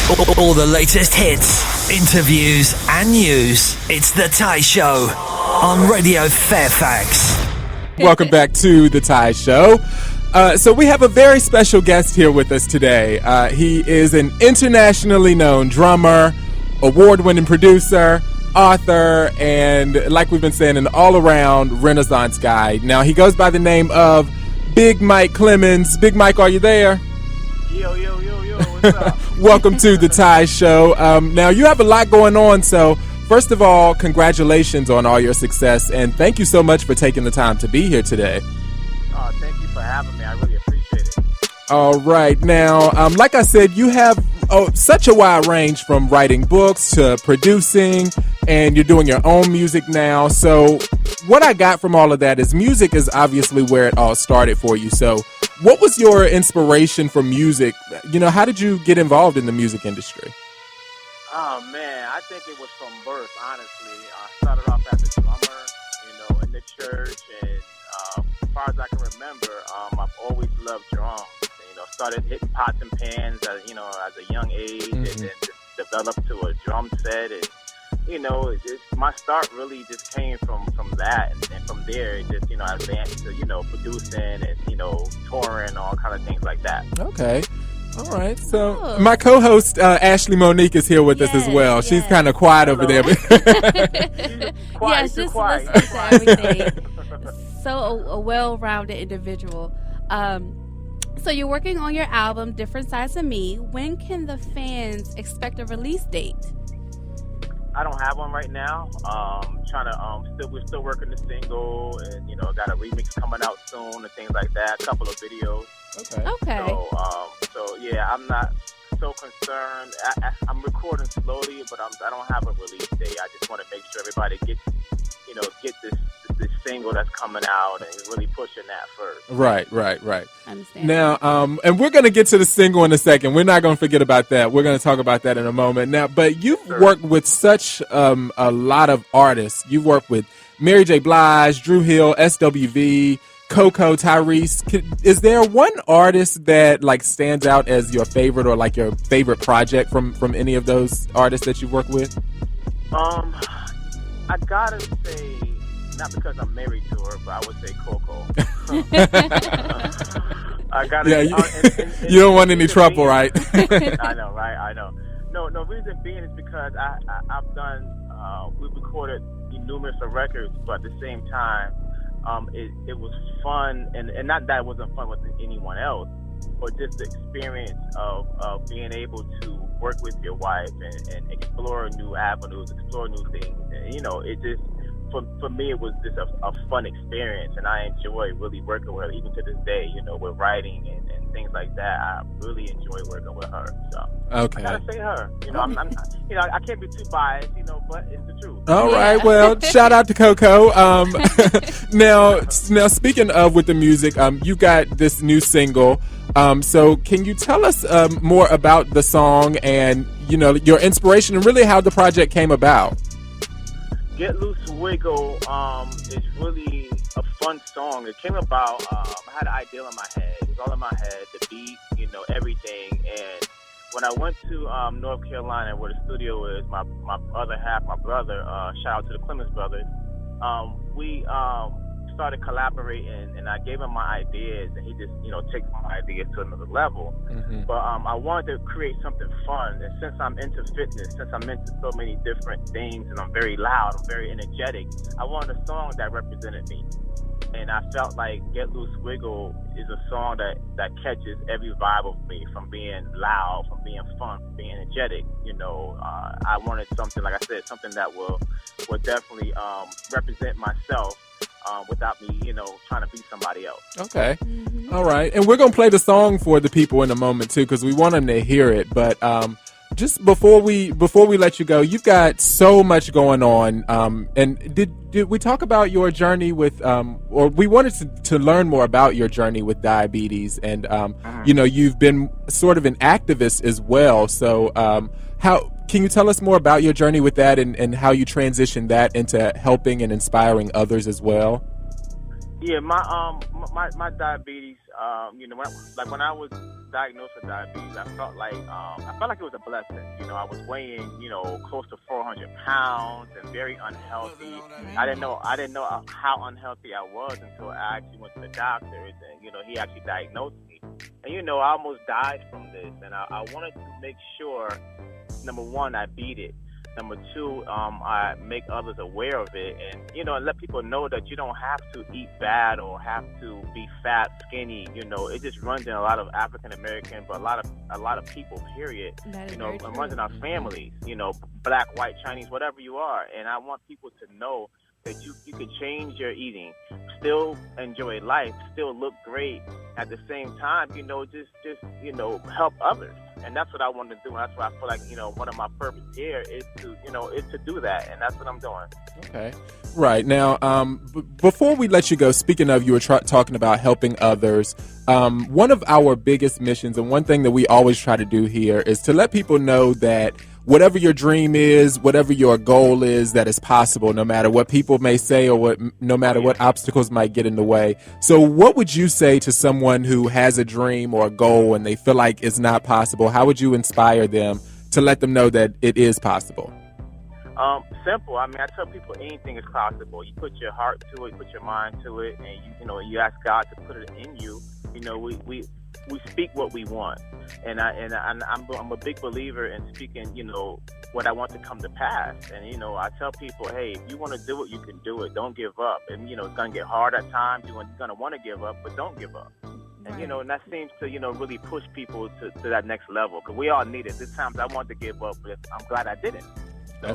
All the latest hits, interviews, and news. It's The Ty Show on Radio Fairfax. Welcome back to The Ty Show. So we have a very special guest here with us today. He is an internationally known drummer, award-winning producer, author, and like we've been saying, an all-around Renaissance guy. Now, he goes by the name of Big Mike Clemons. Big Mike, are you there? Yo, what's up? Welcome to The Ty Show. Now, you have a lot going on, so first of all, congratulations on all your success, and thank you so much for taking the time to be here today. Thank you for having me. I really appreciate it. All right. Now, like I said, you have such a wide range from writing books to producing, and you're doing your own music now. So what I got from all of that is music is obviously where it all started for you. So what was your inspiration for music? You know, how did you get involved in the music industry? Oh, man, I think it was from birth, honestly. I started off as a drummer, in the church, and as far as I can remember, I've always loved drums. Started hitting pots and pans, as a young age, and then just developed to a drum set, and my start really just came from that, and from there it just advanced to producing and touring, all kind of things like that. Okay. All right, so my co-host Ashley Monique is here with us as well. She's kind of quiet over there. Yes, just listen to everything. So a well-rounded individual. So you're working on your album, Different Sides of Me. When can the fans expect a release date? I don't have one right now. We're still working the single, and got a remix coming out soon and things like that. A couple of videos. Okay. So yeah, I'm not so concerned. I'm recording slowly, but I don't have a release date. I just want to make sure everybody gets this single that's coming out and really pushing that first. Right. I understand. Now, and we're going to get to the single in a second. We're not going to forget about that. We're going to talk about that in a moment. Now, but you've worked with such a lot of artists. You've worked with Mary J. Blige, Drew Hill, SWV, Coco, Tyrese. Is there one artist that stands out as your favorite, or your favorite project from any of those artists that you've worked with? I gotta say, not because I'm married to her, but I would say Coco. I gotta. Yeah, you don't want any trouble, right? I know, right? I know. No. Reason being is because I've done. We've recorded numerous records, but at the same time, it was fun, and not that it wasn't fun with anyone else, but just the experience of being able to work with your wife and explore new avenues, explore new things. And, it just, for me, it was just a fun experience, and I enjoy really working with her, even to this day, with writing and things like that. I really enjoy working with her. So okay. I gotta say her. I'm I can't be too biased, but it's the truth. All right. Well, shout out to Coco. Now, speaking of with the music, you got this new single. So can you tell us more about the song and your inspiration and really how the project came about? Get Loose Wiggle is really a fun song. It came about, I had an idea in my head. It was all in my head, the beat, everything. And when I went to North Carolina, where the studio is, my other half, my brother, shout out to the Clemons brothers, we started collaborating, and I gave him my ideas, and he just, takes my ideas to another level. But I wanted to create something fun, and since I'm into fitness, since I'm into so many different things, and I'm very loud, I'm very energetic, I wanted a song that represented me. And I felt like Get Loose Wiggle is a song that catches every vibe of me, from being loud, from being fun, from being energetic. I wanted something, like I said, something that will definitely represent myself without me, trying to be somebody else. Okay. All right. And we're going to play the song for the people in a moment, too, because we want them to hear it. But just before we let you go, you've got so much going on. And did we talk about your journey with, or we wanted to learn more about your journey with diabetes, and you've been sort of an activist as well. So how can you tell us more about your journey with that, and how you transitioned that into helping and inspiring others as well? Yeah, my diabetes. When I was diagnosed with diabetes, I felt like it was a blessing. I was weighing close to 400 pounds and very unhealthy. I didn't know how unhealthy I was until I actually went to the doctor and he actually diagnosed me. And I almost died from this, and I wanted to make sure, number one, I beat it. Number two, I make others aware of it, and let people know that you don't have to eat bad or have to be fat, skinny. It just runs in a lot of African American, but a lot of people. Period. It runs in our families. Black, white, Chinese, whatever you are. And I want people to know that you can change your eating, still enjoy life, still look great at the same time. Just help others. And that's what I want to do. And that's why I feel like, one of my purpose here is to do that. And that's what I'm doing. Okay. Right. Now, before we let you go, speaking of, you were talking about helping others. One of our biggest missions, and one thing that we always try to do here, is to let people know that whatever your dream is, whatever your goal is, that is possible, no matter what people may say or no matter what obstacles might get in the way. So what would you say to someone who has a dream or a goal and they feel like it's not possible? How would you inspire them to let them know that it is possible? Simple. I tell people anything is possible. You put your heart to it, you put your mind to it, and you ask God to put it in you. We speak what we want, and I'm a big believer in speaking, what I want to come to pass. And I tell people, hey, if you want to do it, you can do it. Don't give up. And it's gonna get hard at times. You're gonna want to give up, but don't give up. And and that seems to really push people to that next level, because we all need it. There's times I want to give up, but I'm glad I didn't. So I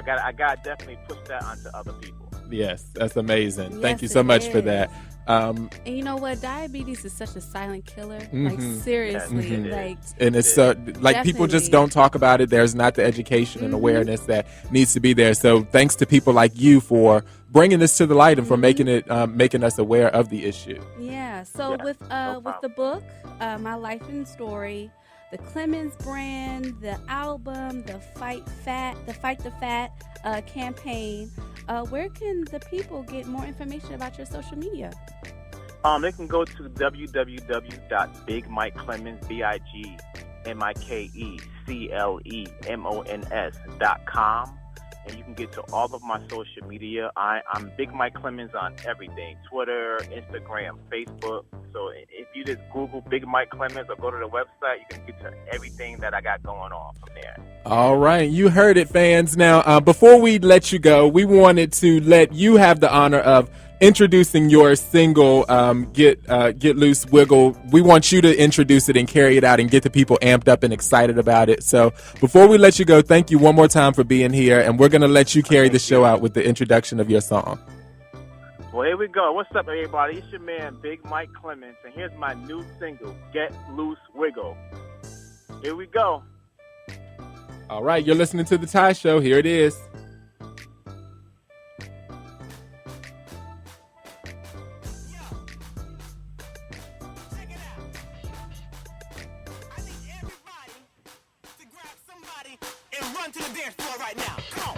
got to definitely push that onto other people. Yes, that's amazing. Yes, Thank you so much for that. And you know what? Diabetes is such a silent killer. Like, seriously. And it's people just don't talk about it. There's not the education and awareness that needs to be there. So thanks to people like you for bringing this to the light and for making us aware of the issue. Yeah. So with the book, My Life and Story, the Clemons brand, the album, the Fight the Fat campaign, where can the people get more information about your social media? They can go to www.bigmikeclemons, BigMikeClemons.com. And you can get to all of my social media. I'm Big Mike Clemons on everything: Twitter, Instagram, Facebook. So if you just Google Big Mike Clemons or go to the website, you can get to everything that I got going on from there. All right. You heard it, fans. Now, before we let you go, we wanted to let you have the honor of introducing your single, Get Loose, Wiggle. We want you to introduce it and carry it out and get the people amped up and excited about it. So before we let you go, thank you one more time for being here, and we're going to let you carry the show out with the introduction of your song. Well, here we go. What's up, everybody? It's your man, Big Mike Clemons, and here's my new single, Get Loose, Wiggle. Here we go. All right, you're listening to The Ty Show. Here it is. To the dance floor right now. Come on.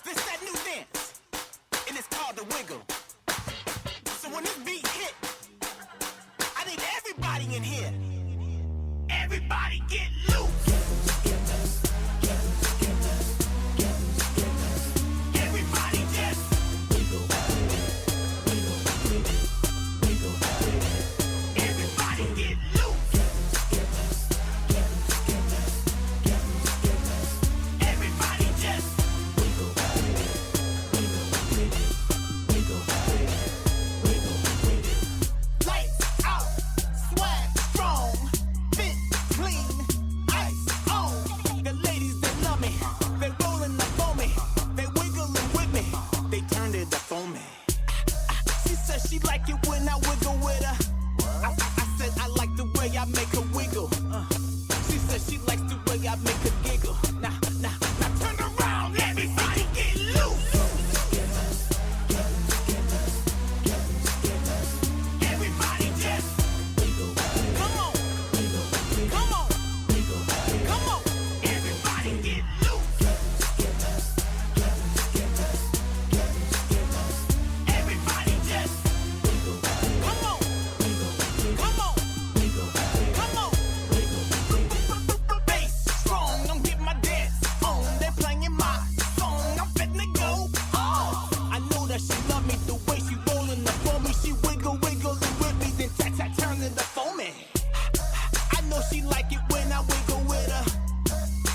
This that new dance, and it's called the wiggle. So when this beat hit, I need everybody in here. Everybody get loose. Everybody just wiggle. Everybody get loose. Everybody just wiggle. know she like it when I wiggle with her.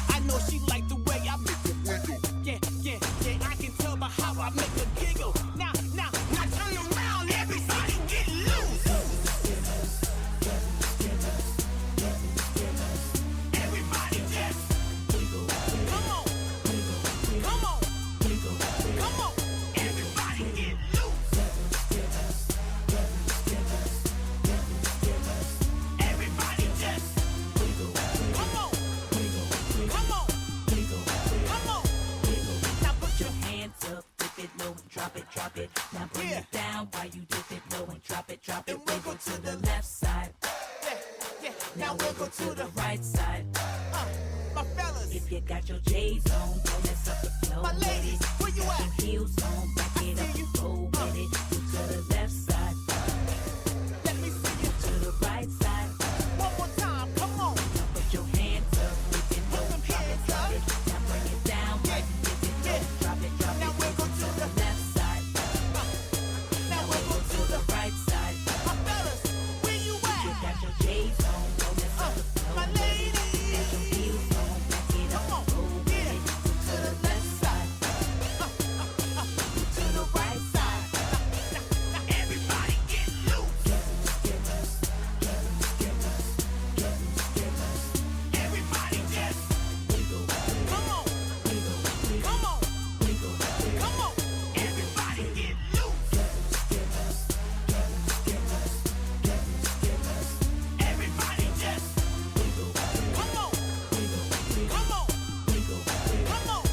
I know she like the way I make her wiggle. Yeah, yeah, yeah, I can tell by how I make her giggle. Now turn around, everybody get loose. Everybody just wiggle. Come on, come on, come on. Everybody get loose. Everybody just wiggle. Come on, come on, come on. Now put your hands up, dip it low and drop it, drop it. Now bring it down while you dip it low and drop it, drop it. Wiggle to the left side. Yeah, now wiggle to the right side. My fellas, if you got your J's on, don't mess up the flow. My ladies, where you at? Your heels on, back it up and roll with it. To the left side. Let me see you to the right side. One more time, come on. Now put your hands up, dip it low, drop it, drop it. Now bring it down, while you dip it low, drop it, drop it. Now wiggle to the left side. Now wiggle to the right side. My fellas, where you at? You got your J's on, don't mess up the flow. My ladies, got your heels on, back it up and roll with it. To the left side. To the right side. Now everybody get loose. Everybody just wiggle. Come on. Come on. Come on. Everybody get loose. Everybody just wiggle. Come on. Come on. Come on.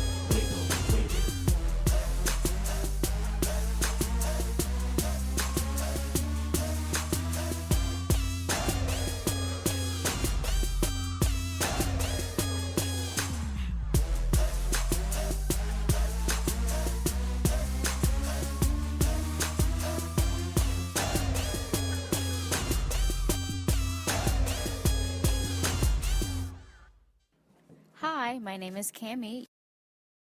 Hi, my name is Cammie.